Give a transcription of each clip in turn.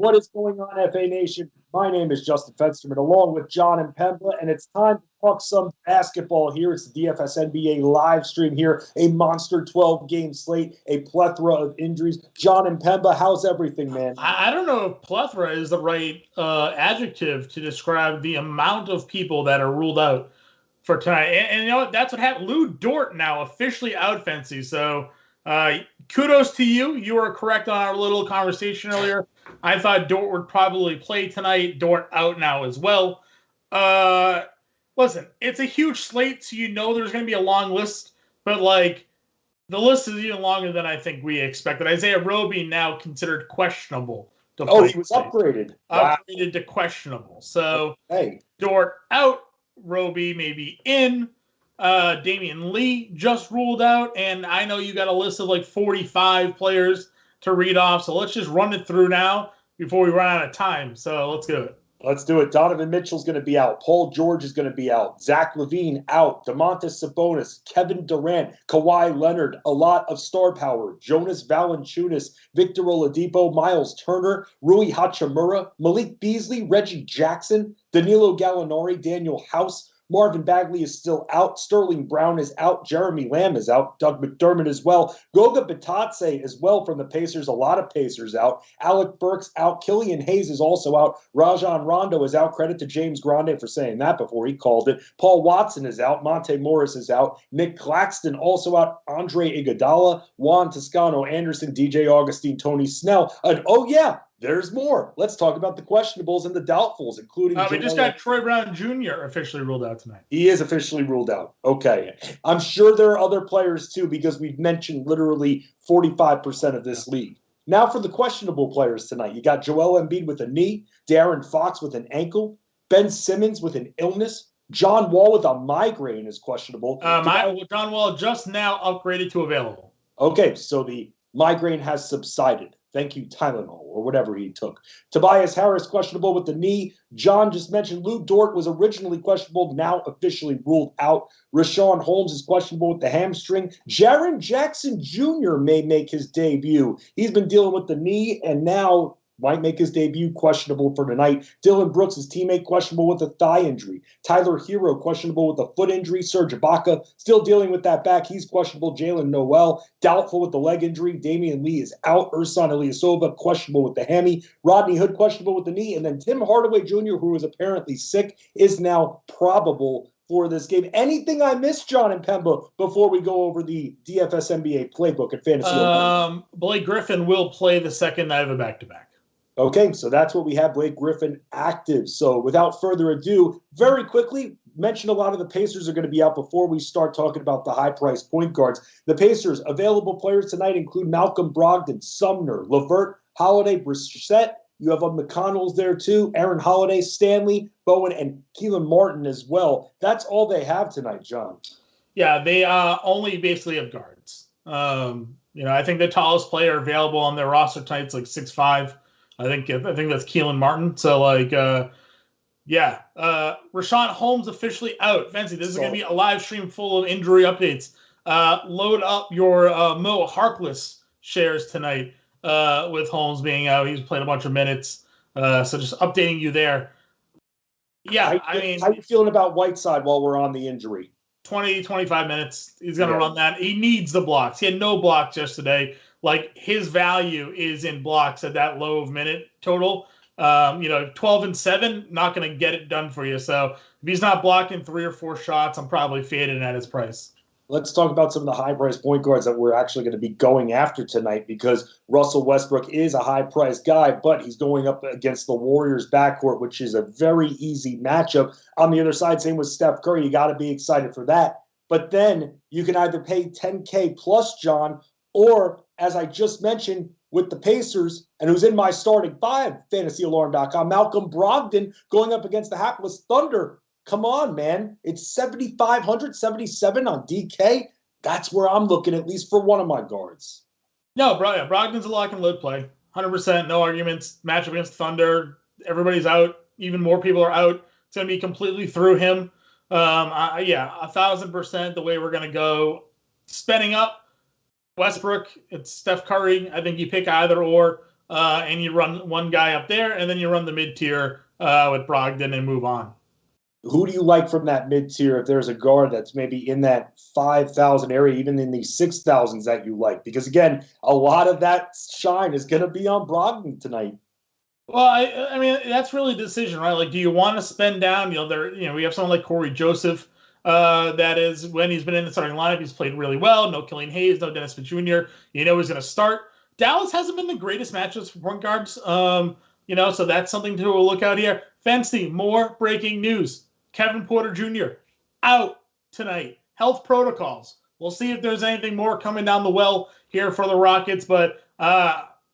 What is going on, FA Nation? My name is Justin Fensterman, along with Jon Impemba, and it's time to talk some basketball here. It's the DFS NBA live stream here, a monster 12-game slate, a plethora of injuries. Jon Impemba, how's everything, man? I don't know if plethora is the right adjective to describe the amount of people that are ruled out for tonight. And you know what? That's what happened. Lou Dort now officially out, Fancy. So kudos to you. You were correct on our little conversation earlier. I thought Dort would probably play tonight. Dort out now as well. Listen, it's a huge slate, so you know there's going to be a long list. But, the list is even longer than I think we expected. Isaiah Roby now considered questionable to play. Oh, he was upgraded. Upgraded to questionable. So, Dort out. Roby maybe in. Damian Lee just ruled out, and I know you got a list of 45 players to read off, so let's just run it through now before we run out of time. So let's do it. Let's do it. Donovan Mitchell's going to be out. Paul George is going to be out. Zach LaVine out. Domantas Sabonis, Kevin Durant, Kawhi Leonard, a lot of star power. Jonas Valanciunas, Victor Oladipo, Miles Turner, Rui Hachimura, Malik Beasley, Reggie Jackson, Danilo Gallinari, Daniel House. Marvin Bagley is still out. Sterling Brown is out. Jeremy Lamb is out. Doug McDermott as well. Goga Bitadze as well from the Pacers. A lot of Pacers out. Alec Burks out. Killian Hayes is also out. Rajon Rondo is out. Credit to James Grande for saying that before he called it. Paul Watson is out. Monte Morris is out. Nick Claxton also out. Andre Iguodala, Juan Toscano Anderson, DJ Augustine, Tony Snell. And there's more. Let's talk about the questionables and the doubtfuls, including... we just got Troy Brown Jr. officially ruled out tonight. He is officially ruled out. Okay. I'm sure there are other players, too, because we've mentioned literally 45% of this league. Now for the questionable players tonight. You got Joel Embiid with a knee, De'Aaron Fox with an ankle, Ben Simmons with an illness, John Wall with a migraine is questionable. John Wall just now upgraded to available. Okay, so the migraine has subsided. Thank you, Tylenol, or whatever he took. Tobias Harris, questionable with the knee. John just mentioned Lou Dort was originally questionable, now officially ruled out. Rashawn Holmes is questionable with the hamstring. Jaren Jackson Jr. may make his debut. He's been dealing with the knee, and now might make his debut, questionable for tonight. Dylan Brooks, his teammate, questionable with a thigh injury. Tyler Hero, questionable with a foot injury. Serge Ibaka, still dealing with that back. He's questionable. Jalen Noel, doubtful with the leg injury. Damian Lee is out. Ersan Ilyasova, questionable with the hammy. Rodney Hood, questionable with the knee. And then Tim Hardaway Jr., who was apparently sick, is now probable for this game. Anything I missed, Jon Impemba, before we go over the DFS NBA playbook at Fantasy? Blake Griffin will play the second night of a back-to-back. Okay, so that's what we have, Blake Griffin active. So without further ado, very quickly, mention a lot of the Pacers are going to be out before we start talking about the high-priced point guards. The Pacers' available players tonight include Malcolm Brogdon, Sumner, LeVert, Holiday, Brissett. You have McConnell's there too, Aaron Holiday, Stanley, Bowen, and Keelan Martin as well. That's all they have tonight, John. Yeah, they only basically have guards. I think the tallest player available on their roster tonight is 6'5". I think that's Keelan Martin. So Rashawn Holmes officially out. Fancy, this is going to be a live stream full of injury updates. Load up your Mo Harkless shares tonight with Holmes being out. He's played a bunch of minutes. So just updating you there. Yeah, how you feeling about Whiteside while we're on the injury? 20, 25 minutes. He's going to run that. He needs the blocks. He had no blocks yesterday. His value is in blocks at that low of minute total. 12 and 7, not going to get it done for you. So if he's not blocking 3 or 4 shots, I'm probably fading at his price. Let's talk about some of the high-priced point guards that we're actually going to be going after tonight, because Russell Westbrook is a high-priced guy, but he's going up against the Warriors backcourt, which is a very easy matchup. On the other side, same with Steph Curry. You got to be excited for that. But then you can either pay $10K plus, John, or, as I just mentioned, with the Pacers, and who's in my starting 5, fantasyalarm.com, Malcolm Brogdon going up against the hapless Thunder. Come on, man. It's 7,500, 77 on DK. That's where I'm looking, at least for one of my guards. No, Brogdon's a lock and load play. 100%, no arguments. Matchup against Thunder. Everybody's out. Even more people are out. It's going to be completely through him. 1,000% the way we're going to go. Spending up, Westbrook, it's Steph Curry. I think you pick either or. and you run one guy up there, and then you run the mid-tier with Brogdon and move on. Who do you like from that mid-tier if there's a guard that's maybe in that 5,000 area, even in the 6,000s that you like? Because, again, a lot of that shine is going to be on Brogdon tonight. Well, I mean, that's really a decision, right? Like, do you want to spend down? We have someone like Corey Joseph, that is, when he's been in the starting lineup, he's played really well. No Killian Hayes, no Dennis Smith Jr. He's going to start. Dallas hasn't been the greatest matchups for point guards, so that's something to look out here. Fensty, more breaking news. Kevin Porter Jr. out tonight. Health protocols. We'll see if there's anything more coming down the well here for the Rockets, but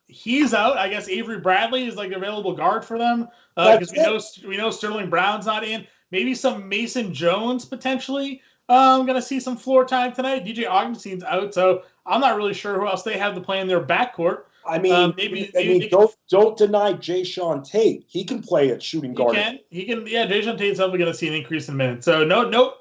he's out. I guess Avery Bradley is like available guard for them because we know Sterling Brown's not in. Maybe some Mason Jones potentially. I'm going to see some floor time tonight. DJ Augustine's out, so I'm not really sure who else they have to play in their backcourt. Don't deny Jayshawn Tate. He can play at shooting guard. He can. Yeah, Jayshawn Tate's definitely going to see an increase in minutes. So no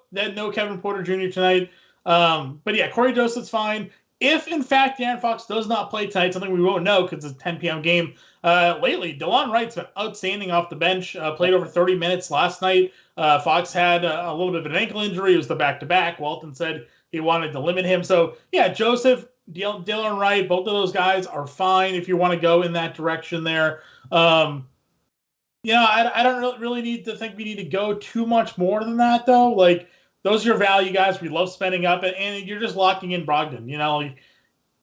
Kevin Porter Jr. tonight. But yeah, Corey Joseph's fine. If in fact De'Aaron Fox does not play tonight, something we won't know because it's a 10 p.m. game. Lately, DeLon Wright's been outstanding off the bench. Played over 30 minutes last night. Fox had a little bit of an ankle injury. It was the back-to-back. Walton said he wanted to limit him. So yeah, Joseph, Dylan Wright, both of those guys are fine if you want to go in that direction there. I don't really need to think we need to go too much more than that, though. Like, those are your value guys. We love spending up, and you're just locking in Brogdon.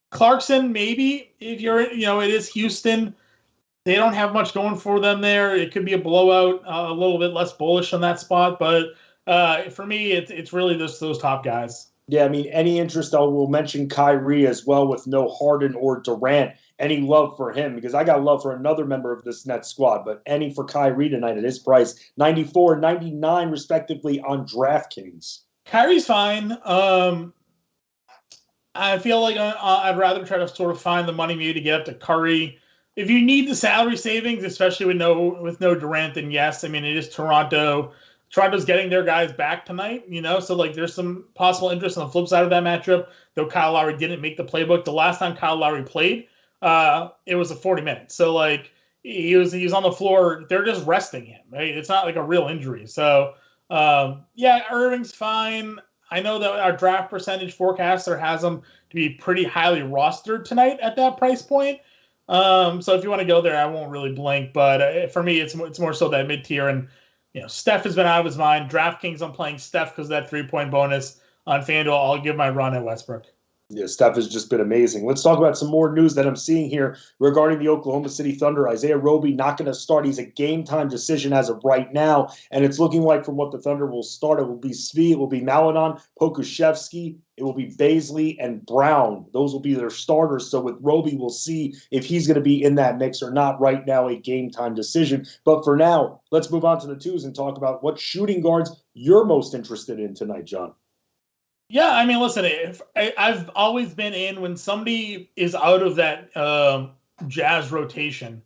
Clarkson, maybe, if it is Houston. They don't have much going for them there. It could be a blowout, a little bit less bullish on that spot. But for me, it's really just those top guys. Yeah, I mean, any interest, I will mention Kyrie as well with no Harden or Durant. Any love for him? Because I got love for another member of this Nets squad, but any for Kyrie tonight at his price, 94, 99 respectively on DraftKings. Kyrie's fine. I feel like I'd rather try to sort of find the money maybe to get up to Curry. If you need the salary savings, especially with no Durant, then yes. I mean, it is Toronto. Toronto's getting their guys back tonight, so like there's some possible interest on the flip side of that matchup, though Kyle Lowry didn't make the playbook. The last time Kyle Lowry played, it was a 40 minutes. So like he was on the floor. They're just resting him, right? It's not like a real injury. So Irving's fine. I know that our draft percentage forecaster has him to be pretty highly rostered tonight at that price point. So if you want to go there, I won't really blink. But for me, it's more so that mid-tier. And, Steph has been out of his mind. DraftKings, I'm playing Steph because of that 3-point bonus. On FanDuel, I'll give my run at Westbrook. Yeah, Steph has just been amazing. Let's talk about some more news that I'm seeing here regarding the Oklahoma City Thunder. Isaiah Roby not going to start. He's a game-time decision as of right now, and it's looking like from what the Thunder will start, it will be Svi, it will be Malanon, Pokuševski, it will be Baisley, and Brown. Those will be their starters. So with Roby, we'll see if he's going to be in that mix or not. Right now, a game-time decision. But for now, let's move on to the twos and talk about what shooting guards you're most interested in tonight, John. Yeah, I mean, listen, I've always been in when somebody is out of that Jazz rotation.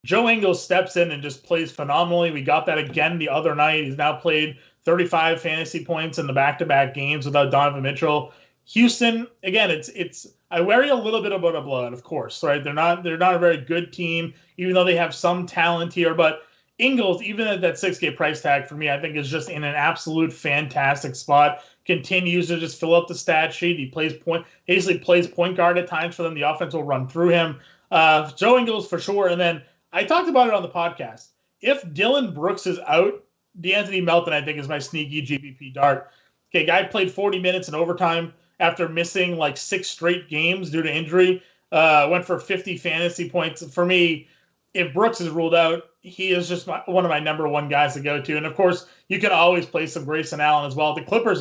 Joe Ingles steps in and just plays phenomenally. We got that again the other night. He's now played 35 fantasy points in the back-to-back games without Donovan Mitchell. Houston, again, it's I worry a little bit about a blowout, of course, right? They're not a very good team, even though they have some talent here. But Ingles, even at that 6K price tag for me, I think is just in an absolute fantastic spot. Continues to just fill up the stat sheet. He basically plays point guard at times for them. The offense will run through him. Joe Ingles for sure. And then I talked about it on the podcast. If Dylan Brooks is out, DeAnthony Melton, I think, is my sneaky GPP dart. Okay, guy played 40 minutes in overtime after missing like 6 straight games due to injury. Went for 50 fantasy points. For me, if Brooks is ruled out, he is just one of my number one guys to go to. And, of course, you can always play some Grayson Allen as well. The Clippers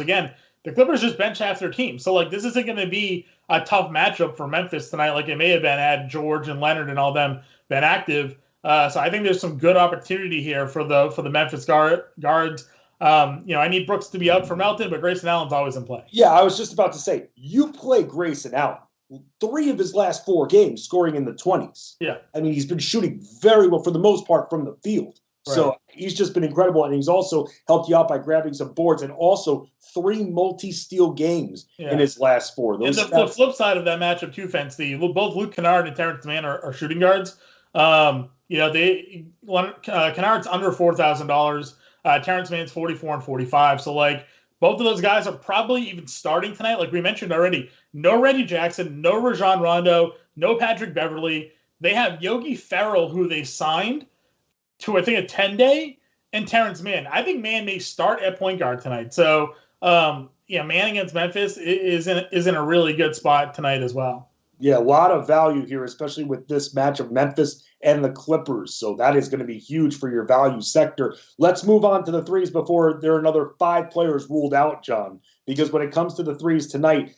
just bench half their team. So, like, this isn't going to be a tough matchup for Memphis tonight like it may have been had George and Leonard and all them been active. So I think there's some good opportunity here for the Memphis guards. I need Brooks to be out for Melton, but Grayson Allen's always in play. Yeah, I was just about to say, you play Grayson Allen. 3 of his last 4 games scoring in the 20s. Yeah. I mean, he's been shooting very well for the most part from the field. Right. So he's just been incredible. And he's also helped you out by grabbing some boards and also 3 multi-steal games in his last 4. And the flip side of that matchup too, Fence, both Luke Kennard and Terrence Mann are shooting guards. Kennard's under $4,000. Terrence Mann's 44 and 45. So like both of those guys are probably even starting tonight. Like we mentioned already, no Reggie Jackson, no Rajon Rondo, no Patrick Beverly. They have Yogi Ferrell, who they signed to I think a 10-day, and Terrence Mann. I think Mann may start at point guard tonight. So Mann against Memphis is in a really good spot tonight as well. Yeah, a lot of value here, especially with this match of Memphis and the Clippers. So that is going to be huge for your value sector. Let's move on to the threes before there are another 5 players ruled out, John. Because when it comes to the threes tonight,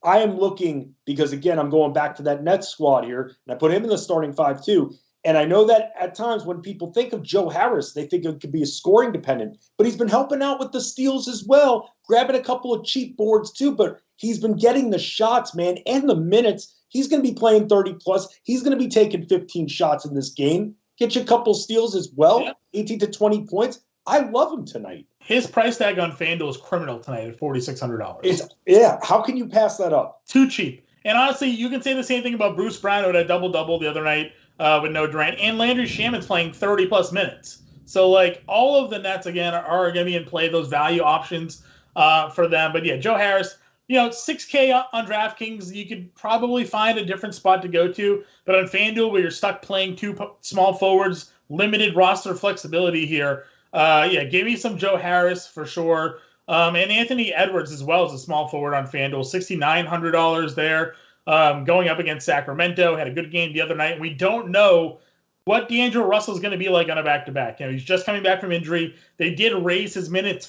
I am looking, because again, I'm going back to that Nets squad here, and I put him in the starting 5 too. And I know that at times when people think of Joe Harris, they think it could be a scoring dependent, but he's been helping out with the steals as well, grabbing a couple of cheap boards too, but he's been getting the shots, man, and the minutes. He's going to be playing 30 plus. He's going to be taking 15 shots in this game. Get you a couple steals as well, yeah. 18 to 20 points. I love him tonight. His price tag on FanDuel is criminal tonight at $4,600. Yeah, how can you pass that up? Too cheap. And honestly, you can say the same thing about Bruce Brown, who had a double-double the other night with no Durant. And Landry Shaman's playing 30-plus minutes. So, like, all of the Nets, again, are going to be in play, those value options for them. But, yeah, Joe Harris, $6K on DraftKings, you could probably find a different spot to go to. But on FanDuel, where you're stuck playing 2 small forwards, limited roster flexibility here, give me some Joe Harris for sure. And Anthony Edwards as well as a small forward on FanDuel, $6,900 there. Going up against Sacramento, had a good game the other night. We don't know what D'Angelo Russell is going to be like on a back-to-back. He's just coming back from injury. They did raise his minutes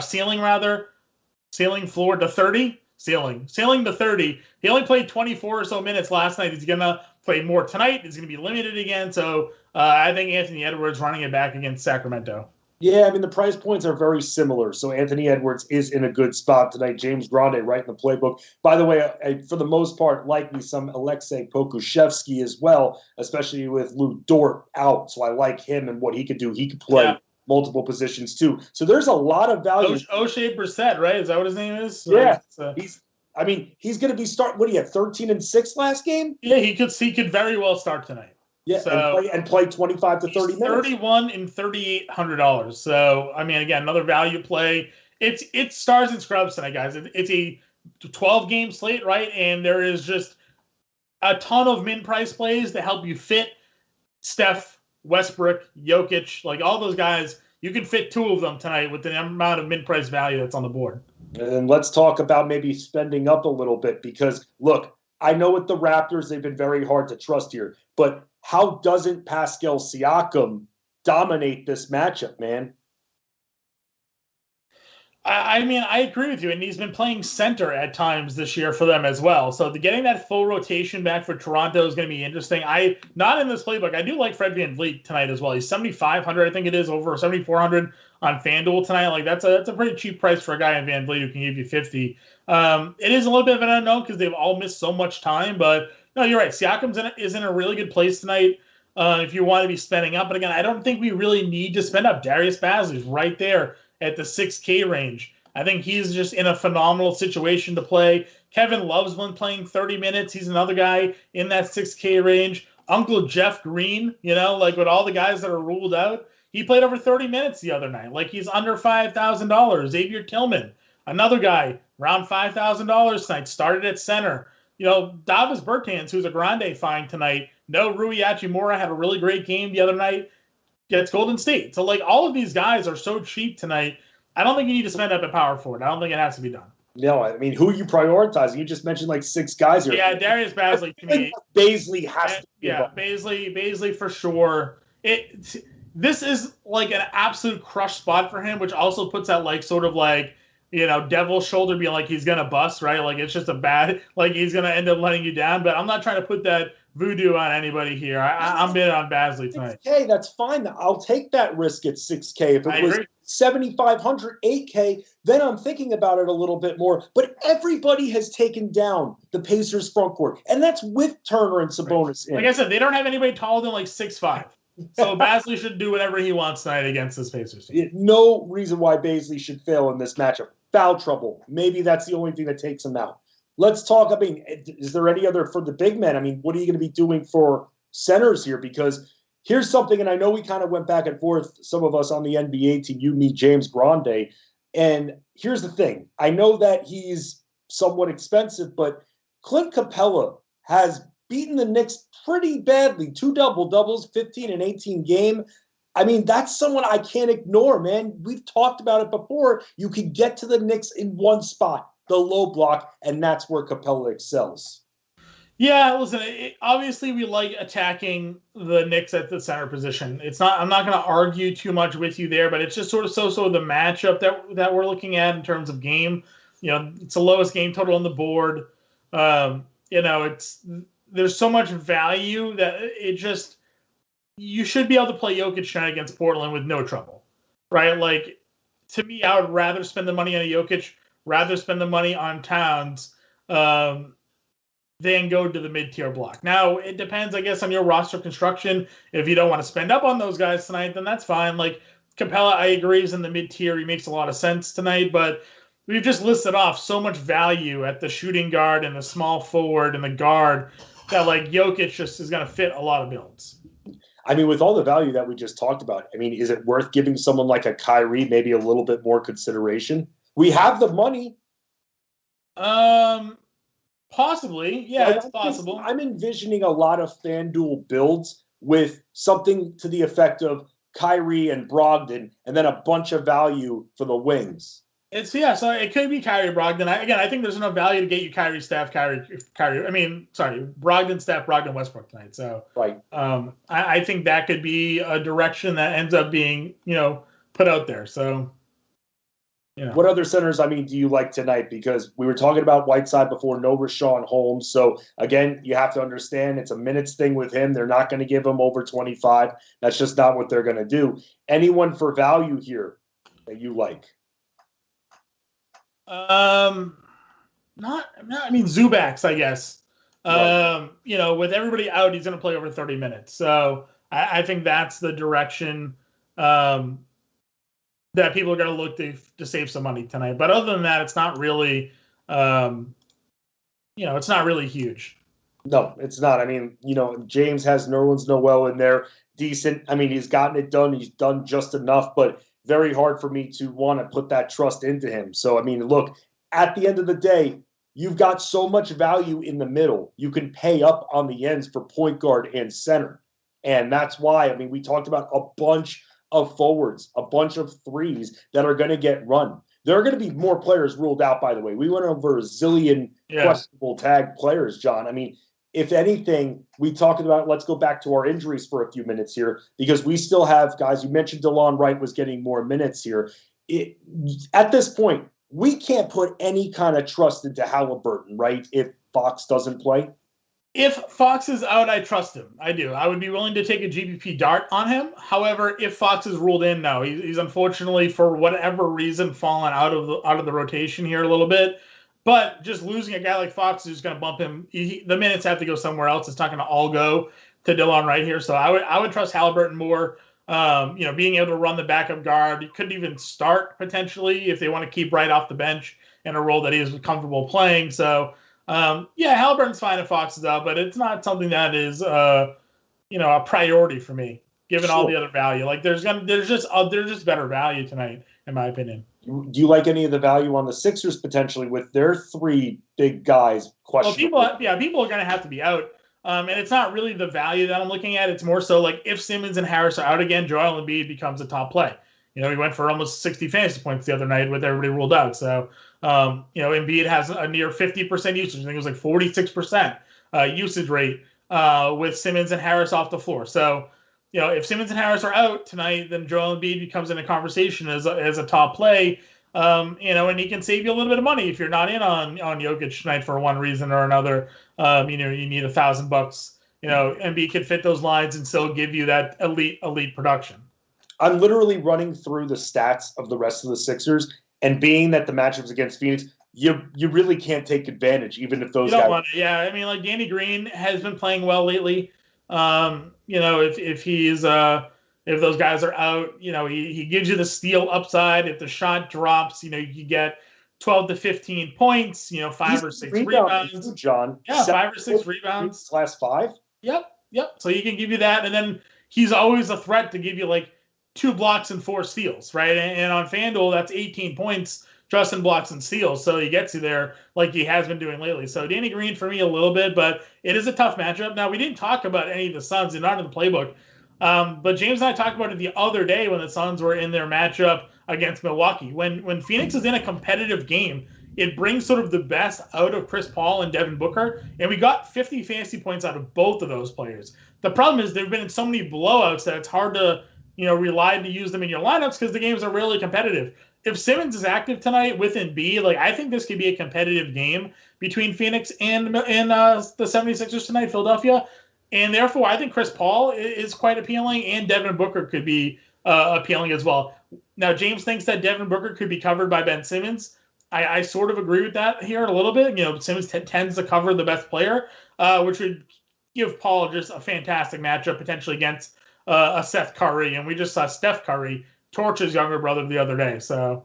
ceiling floor to 30. Ceiling to 30. He only played 24 or so minutes last night. He's going to play more tonight. He's going to be limited again. So I think Anthony Edwards running it back against Sacramento. Yeah, I mean, the price points are very similar. So Anthony Edwards is in a good spot tonight. James Grande right in the playbook. By the way, for the most part, like me, some Alexei Pokusevski as well, especially with Lou Dort out. So I like him and what he could do. He could play multiple positions too. So there's a lot of value. O'Shea Brissett, right? Is that what his name is? Yeah. He's going to be starting. What do you have? 13 and 6 last game? Yeah, he could very well start tonight. Yeah, so, and play 25 to 30 minutes. 31 and $3,800. So, I mean, again, another value play. It's stars and scrubs tonight, guys. It's a 12-game slate, right? And there is just a ton of min-price plays to help you fit Steph, Westbrook, Jokic, like all those guys. You can fit 2 of them tonight with the amount of min-price value that's on the board. And let's talk about maybe spending up a little bit because, look, I know with the Raptors, they've been very hard to trust here, but how doesn't Pascal Siakam dominate this matchup, man? I mean, I agree with you, and he's been playing center at times this year for them as well. So getting that full rotation back for Toronto is going to be interesting. Not in this playbook. I do like Fred VanVleet tonight as well. He's $7,500, I think it is, over $7,400 on FanDuel tonight. Like that's a pretty cheap price for a guy in VanVleet who can give you 50. It is a little bit of an unknown because they've all missed so much time, but no, you're right. Siakam is in a really good place tonight if you want to be spending up. But again, I don't think we really need to spend up. Darius Bazley's right there at the 6K range. I think he's just in a phenomenal situation to play. Kevin Love's been playing 30 minutes. He's another guy in that 6K range. Uncle Jeff Green, like with all the guys that are ruled out, he played over 30 minutes the other night. Like he's under $5,000. Xavier Tillman, another guy, around $5,000 tonight, started at center. Davis Bertans, who's a grande find tonight. No, Rui Hachimura had a really great game the other night. Gets Golden State. So, like, all of these guys are so cheap tonight. I don't think you need to spend up at power forward. I don't think it has to be done. No, I mean, who are you prioritizing? You just mentioned, like, 6 guys here. Yeah, Darius Bazley to me. Bazley has to be. Yeah, Bazley for sure. This is, like, an absolute crush spot for him, which also puts that, like, sort of, like, devil's shoulder being like he's going to bust, right? Like, it's just like, he's going to end up letting you down. But I'm not trying to put that voodoo on anybody here. I'm in on Bazley tonight. 6K, that's fine. I'll take that risk at 6K. If it was 7,500, 8K, then I'm thinking about it a little bit more. But everybody has taken down the Pacers front court, and that's with Turner and Sabonis. Right. Like I said, they don't have anybody taller than like 6'5". So Bazley should do whatever he wants tonight against this Pacers team. No reason why Bazley should fail in this matchup. Foul trouble. Maybe that's the only thing that takes him out. Let's talk. I mean, is there any other for the big men? I mean, what are you going to be doing for centers here, because here's something, and I know we kind of went back and forth, some of us on the NBA team, you, me, James Grande, and here's the thing. I know that he's somewhat expensive, but Clint Capela has beaten the Knicks pretty badly. 2 double-doubles, 15 and 18 game. I mean, that's someone I can't ignore, man. We've talked about it before. You can get to the Knicks in one spot, the low block, and that's where Capela excels. Yeah, listen, obviously we like attacking the Knicks at the center position. I'm not going to argue too much with you there, but it's just sort of so the matchup that we're looking at in terms of game. It's the lowest game total on the board. There's so much value that you should be able to play Jokic tonight against Portland with no trouble, right? Like, to me, I would rather spend the money on a Jokic, rather spend the money on Towns, than go to the mid-tier block. Now, it depends, I guess, on your roster construction. If you don't want to spend up on those guys tonight, then that's fine. Like, Capela, I agree, is in the mid-tier. He makes a lot of sense tonight, but we've just listed off so much value at the shooting guard and the small forward and the guard that, like, Jokic just is going to fit a lot of builds. I mean, with all the value that we just talked about, I mean, is it worth giving someone like a Kyrie maybe a little bit more consideration? We have the money. Possibly. Yeah, it's possible. I'm envisioning a lot of FanDuel builds with something to the effect of Kyrie and Brogdon, and then a bunch of value for the wings. So it could be Kyrie, Brogdon. I think there's enough value to get you Kyrie, Steph, Brogdon, Steph, Brogdon, Westbrook tonight. So right. I think that could be a direction that ends up being, put out there. So, What other centers, do you like tonight? Because we were talking about Whiteside before, no Rashawn Holmes. So, again, you have to understand it's a minutes thing with him. They're not going to give him over 25. That's just not what they're going to do. Anyone for value here that you like? Zubac's, I guess. Right. With everybody out, he's going to play over 30 minutes. So I think that's the direction that people are going to look to save some money tonight. But other than that, it's not really, it's not really huge. No, it's not. James has Nerlens Noel in there. Decent. He's gotten it done. He's done just enough, but very hard for me to want to put that trust into him. So, look, at the end of the day, you've got so much value in the middle. You can pay up on the ends for point guard and center. And that's why, we talked about a bunch of forwards, a bunch of threes that are going to get run. There are going to be more players ruled out, by the way. We went over a zillion questionable tag players, John. If anything, we talked about, let's go back to our injuries for a few minutes here, because we still have guys. You mentioned DeLon Wright was getting more minutes here. At this point, we can't put any kind of trust into Halliburton, right, if Fox doesn't play? If Fox is out, I trust him. I do. I would be willing to take a GPP dart on him. However, if Fox is ruled in, no. He's unfortunately, for whatever reason, fallen out of the rotation here a little bit. But just losing a guy like Fox is going to bump him. The minutes have to go somewhere else. It's not going to all go to DeLon right here. So I would trust Halliburton more. Being able to run the backup guard. He could even start potentially if they want to keep Wright off the bench in a role that he is comfortable playing. So, Halliburton's fine if Fox is out, but it's not something that is, a priority for me, given all the other value. Like there's just better value tonight, in my opinion. Do you like any of the value on the Sixers potentially with their 3 big guys? Questionable. Well, people are going to have to be out. And it's not really the value that I'm looking at. It's more so like if Simmons and Harris are out again, Joel Embiid becomes a top play. He went for almost 60 fantasy points the other night with everybody ruled out. So, Embiid has a near 50% usage. I think it was like 46% usage rate with Simmons and Harris off the floor. So, if Simmons and Harris are out tonight, then Joel Embiid becomes in a conversation as a top play. And he can save you a little bit of money if you're not in on Jokic tonight for one reason or another. You need $1,000. Embiid could fit those lines and still give you that elite production. I'm literally running through the stats of the rest of the Sixers, and being that the matchups against Phoenix, you really can't take advantage, even if those guys. Like Danny Green has been playing well lately. If those guys are out, he gives you the steal upside. If the shot drops, you get 12 to 15 points, 5 or 6 rebounds. John. Yeah, 5 or 6 rebounds. Last 5? Yep. Yep. So he can give you that. And then he's always a threat to give you like 2 blocks and 4 steals, right? And on FanDuel, that's 18 points just in blocks and steals. So he gets you there like he has been doing lately. So Danny Green for me a little bit, but it is a tough matchup. Now, we didn't talk about any of the Suns. They're not in the playbook. But James and I talked about it the other day when the Suns were in their matchup against Milwaukee. When Phoenix is in a competitive game, it brings sort of the best out of Chris Paul and Devin Booker, and we got 50 fantasy points out of both of those players. The problem is they've been in so many blowouts that it's hard to, rely to use them in your lineups because the games are really competitive. If Simmons is active tonight with Embiid, like I think this could be a competitive game between Phoenix and the 76ers tonight, Philadelphia. And therefore, I think Chris Paul is quite appealing, and Devin Booker could be appealing as well. Now, James thinks that Devin Booker could be covered by Ben Simmons. I sort of agree with that here a little bit. Simmons tends to cover the best player, which would give Paul just a fantastic matchup potentially against a Seth Curry. And we just saw Steph Curry torch his younger brother the other day. So,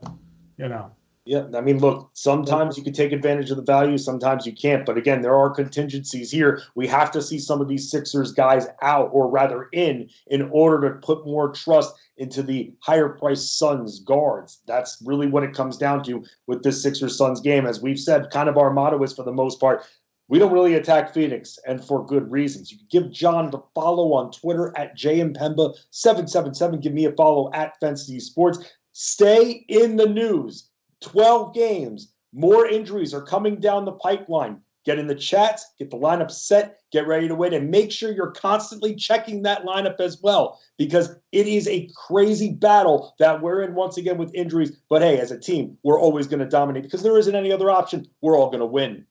Yeah, I mean, look, sometimes you can take advantage of the value, sometimes you can't. But again, there are contingencies here. We have to see some of these Sixers guys out, or rather in order to put more trust into the higher-priced Suns guards. That's really what it comes down to with this Sixers-Suns game. As we've said, kind of our motto is, for the most part, we don't really attack Phoenix, and for good reasons. You can give John the follow on Twitter at JImpemba777. Give me a follow at Fantasy Sports. Stay in the news. 12 games. More injuries are coming down the pipeline. Get in the chats, get the lineup set, get ready to win, and make sure you're constantly checking that lineup as well, because it is a crazy battle that we're in once again with injuries. But hey, as a team, we're always going to dominate because there isn't any other option. We're all going to win.